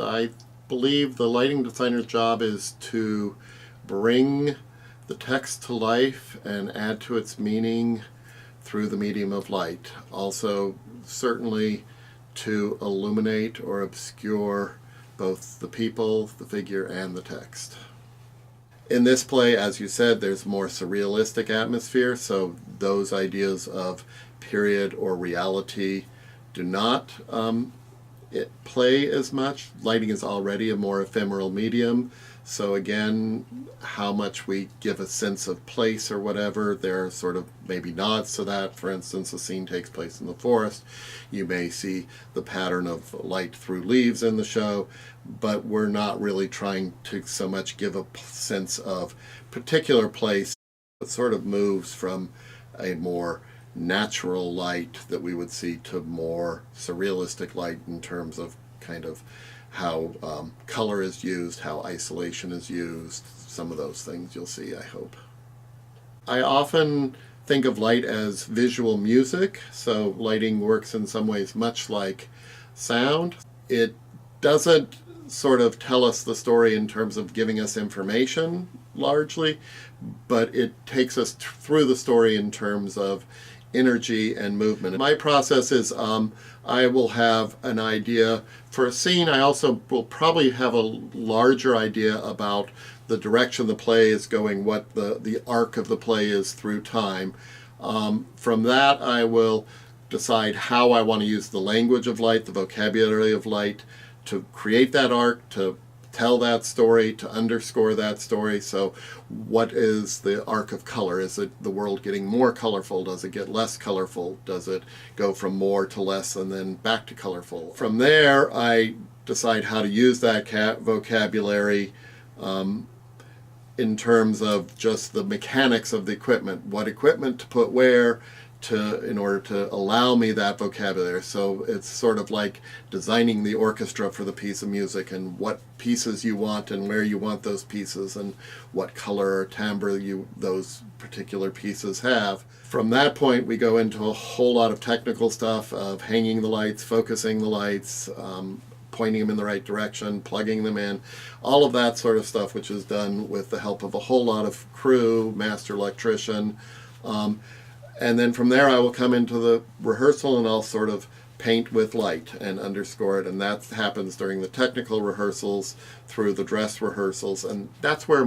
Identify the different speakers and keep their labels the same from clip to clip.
Speaker 1: I believe the lighting designer's job is to bring the text to life and add to its meaning through the medium of light. Also, certainly to illuminate or obscure both the people, the figure, and the text. In this play, as you said, there's more surrealistic atmosphere, so those ideas of period or reality do not play as much. Lighting is already a more ephemeral medium, so again, how much we give a sense of place or whatever, there are sort of maybe nods to that. For instance, a scene takes place in the forest. You may see the pattern of light through leaves in the show, but we're not really trying to so much give a sense of particular place. It sort of moves from a more natural light that we would see to more surrealistic light in terms of kind of how color is used, how isolation is used, some of those things you'll see, I hope. I often think of light as visual music, so lighting works in some ways much like sound. It doesn't sort of tell us the story in terms of giving us information largely, but it takes us through the story in terms of energy and movement. My process is I will have an idea for a scene. I also will probably have a larger idea about the direction the play is going, what the arc of the play is through time. From that, I will decide how I want to use the language of light, the vocabulary of light, to create that arc, to tell that story, to underscore that story. So what is the arc of color? Is it the world getting more colorful? Does it get less colorful? Does it go from more to less and then back to colorful? From there, I decide how to use that vocabulary in terms of just the mechanics of the equipment. What equipment to put where in order to allow me that vocabulary. So it's sort of like designing the orchestra for the piece of music and what pieces you want and where you want those pieces and what color or timbre those particular pieces have. From that point, we go into a whole lot of technical stuff of hanging the lights, focusing the lights, pointing them in the right direction, plugging them in, all of that sort of stuff, which is done with the help of a whole lot of crew, master electrician. And then from there I will come into the rehearsal and I'll sort of paint with light and underscore it, and that happens during the technical rehearsals, through the dress rehearsals, and that's where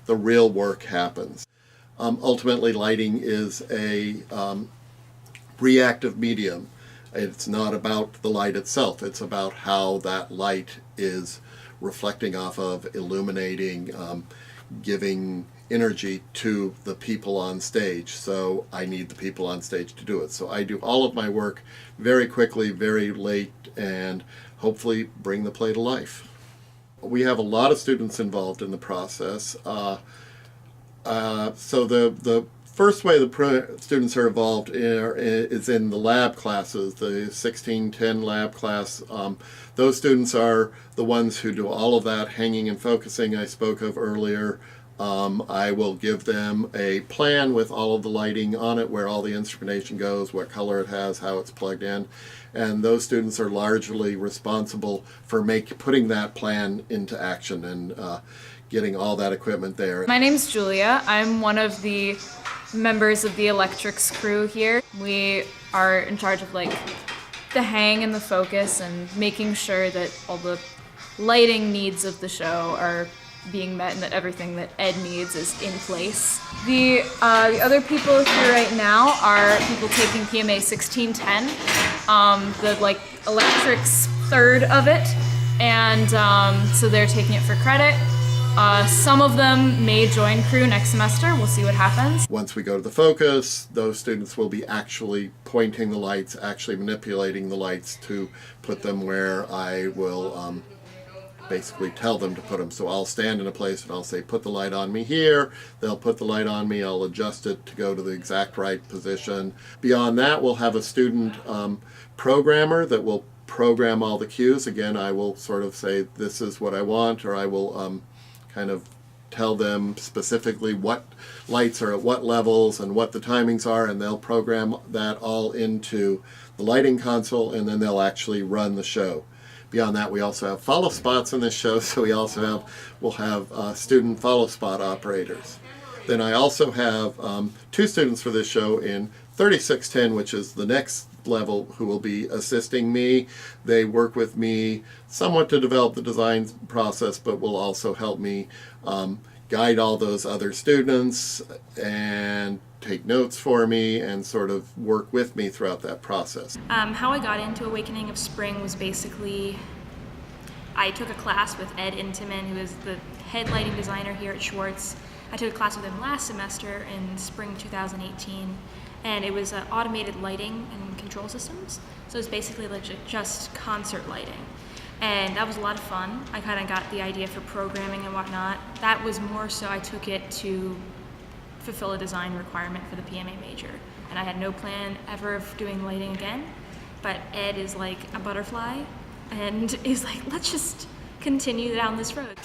Speaker 1: the real work happens. Ultimately, lighting is a reactive medium. It's not about the light itself, it's about how that light is reflecting off of, illuminating, giving energy to the people on stage. So I need the people on stage to do it. So I do all of my work very quickly, very late, and hopefully bring the play to life. We have a lot of students involved in the process. So the first way the students are involved is in the lab classes, the 1610 lab class. Those students are the ones who do all of that hanging and focusing I spoke of earlier. I will give them a plan with all of the lighting on it, where all the instrumentation goes, what color it has, how it's plugged in, and those students are largely responsible for putting that plan into action and getting all that equipment there.
Speaker 2: My name's Julia. I'm one of the members of the electrics crew here. We are in charge of the hang and the focus and making sure that all the lighting needs of the show are being met and that everything that Ed needs is in place. The other people here right now are people taking PMA 1610, the electrics third of it, and so they're taking it for credit. Some of them may join crew next semester. We'll see what happens.
Speaker 1: Once we go to the focus, those students will be actually pointing the lights, actually manipulating the lights to put them where I will basically tell them to put them. So I'll stand in a place and I'll say, put the light on me here. They'll put the light on me. I'll adjust it to go to the exact right position. Beyond that, we'll have a student programmer that will program all the cues. Again, I will sort of say, this is what I want, or I will kind of tell them specifically what lights are at what levels and what the timings are, and they'll program that all into the lighting console, and then they'll actually run the show. Beyond that, we also have follow spots in this show, so we'll have student follow spot operators. Then I also have 2 students for this show in 3610, which is the next level, who will be assisting me. They work with me somewhat to develop the design process, but will also help me guide all those other students and take notes for me and sort of work with me throughout that process.
Speaker 3: How I got into Awakening of Spring was basically, I took a class with Ed Intemann, who is the head lighting designer here at Schwartz. I took a class with him last semester in spring 2018, and it was automated lighting and control systems. So it was basically like just concert lighting. And that was a lot of fun. I kind of got the idea for programming and whatnot. That was more so I took it to fulfill a design requirement for the PMA major. And I had no plan ever of doing lighting again, but Ed is like a butterfly and is like, let's just continue down this road.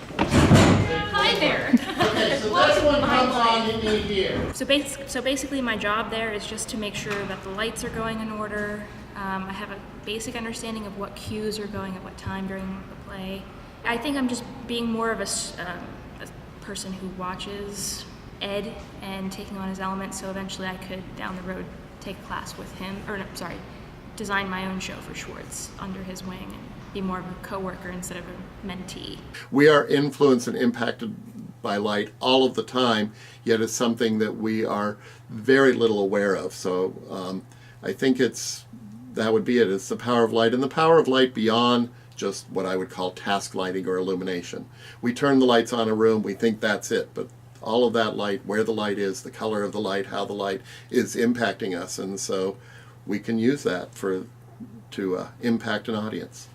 Speaker 3: Hi there.
Speaker 1: Okay, so this one comes on in here.
Speaker 3: So basically my job there is just to make sure that the lights are going in order. I have a basic understanding of what cues are going at what time during the play. I think I'm just being more of a person who watches Ed and taking on his elements, so eventually I could, down the road, take a class with him, design my own show for Schwartz under his wing and be more of a co-worker instead of a mentee. We are influenced and impacted by light all of the time, yet it's something that we are very little aware of. So I think that would be it. It's the power of light, and the power of light beyond just what I would call task lighting or illumination. We turn the lights on a room, we think that's it, but all of that light, where the light is, the color of the light, how the light is impacting us, and so we can use that to impact an audience.